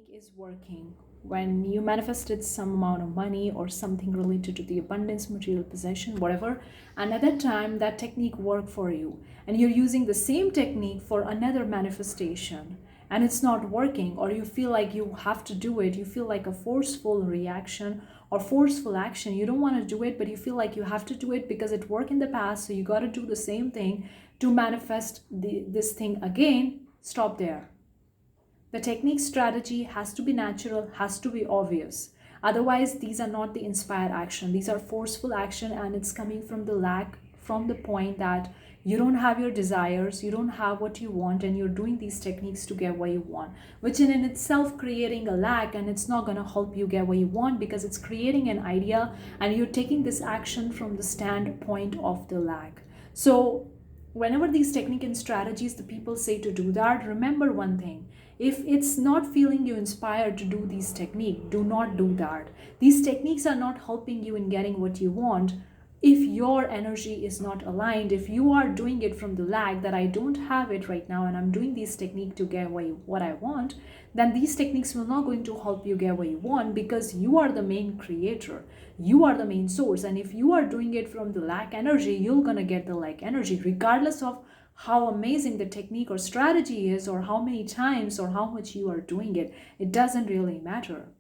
technique is working, when you manifested some amount of money or something related to the abundance, material possession, whatever, and at that time that technique worked for you, and you're using the same technique for another manifestation and it's not working, or you feel like you have to do it, you feel like a forceful reaction or forceful action, you don't want to do it but you feel like you have to do it because it worked in the past, so you got to do the same thing to manifest this thing again. Stop there. The technique strategy has to be natural, has to be obvious. Otherwise, these are not the inspired action. These are forceful action, and it's coming from the lack, from the point that you don't have your desires, you don't have what you want, and you're doing these techniques to get what you want, which in itself creating a lack, and it's not going to help you get what you want because it's creating an idea and you're taking this action from the standpoint of the lack. So whenever these technique and strategies the people say to do that, remember one thing: if it's not feeling you inspired to do these technique, do not do that. These techniques are not helping you in getting what you want. If your energy is not aligned, if you are doing it from the lack that I don't have it right now and I'm doing this technique to get what I want, then these techniques will not going to help you get what you want, because you are the main creator, you are the main source. And if you are doing it from the lack energy, you're gonna get the lack energy regardless of how amazing the technique or strategy is, or how many times or how much you are doing it. It doesn't really matter.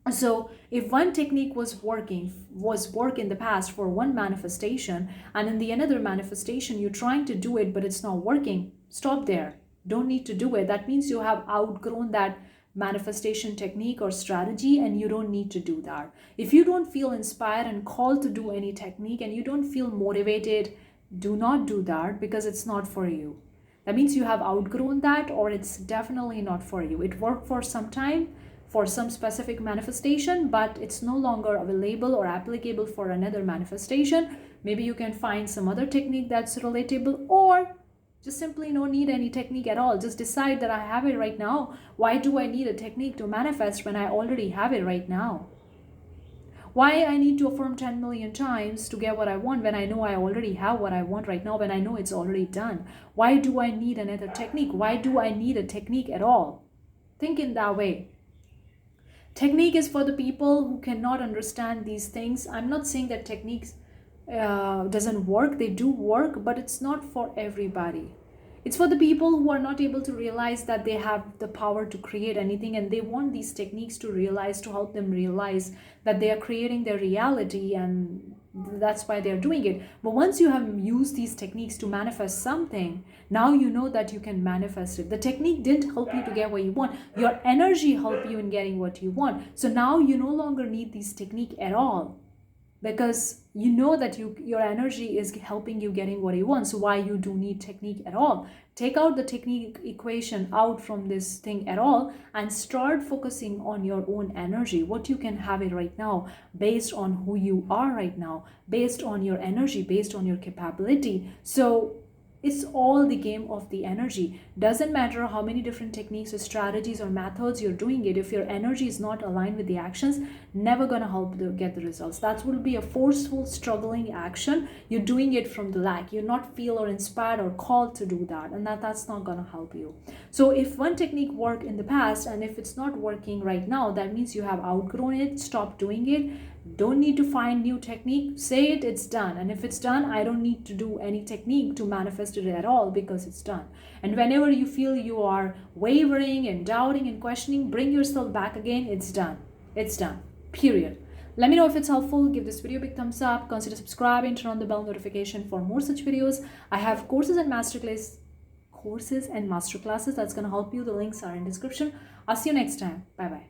So if one technique was work in the past for one manifestation, and in the another manifestation you're trying to do it but it's not working, stop there. Don't need to do it. That means you have outgrown that manifestation technique or strategy, and you don't need to do that. If you don't feel inspired and called to do any technique and you don't feel motivated, do not do that, because it's not for you. That means you have outgrown that, or it's definitely not for you. It worked for some time for some specific manifestation, but it's no longer available or applicable for another manifestation. Maybe you can find some other technique that's relatable, or just simply no need any technique at all. Just decide that I have it right now. Why do I need a technique to manifest when I already have it right now? Why I need to affirm 10 million times to get what I want when I know I already have what I want right now, when I know it's already done? Why do I need another technique? Why do I need a technique at all? Think in that way. Technique is for the people who cannot understand these things. I'm not saying that techniques doesn't work. They do work, but it's not for everybody. It's for the people who are not able to realize that they have the power to create anything, and they want these techniques to realize, to help them realize that they are creating their reality, and that's why they're doing it. But once you have used these techniques to manifest something, now you know that you can manifest it. The technique didn't help you to get what you want. Your energy helped you in getting what you want. So now you no longer need this technique at all, because you know that your energy is helping you getting what you want. So why you do need technique at all? Take out the technique equation out from this thing at all, and start focusing on your own energy, what you can have it right now, based on who you are right now, based on your energy, based on your capability. So it's all the game of the energy. Doesn't matter how many different techniques or strategies or methods you're doing it. If your energy is not aligned with the actions, never gonna help get the results. That will be a forceful, struggling action. You're doing it from the lack. You're not feel or inspired or called to do that, and that's not gonna help you. So if one technique worked in the past, and if it's not working right now, that means you have outgrown it. Stop doing it. Don't need to find new technique. Say it's done. And if it's done, I don't need to do any technique to manifest it at all, because it's done. And whenever you feel you are wavering and doubting and questioning, bring yourself back again. It's done. It's done. Period. Let me know if it's helpful. Give this video a big thumbs up. Consider subscribing. Turn on the bell notification for more such videos. I have courses and masterclasses that's going to help you. The links are in description. I'll see you next time. Bye bye.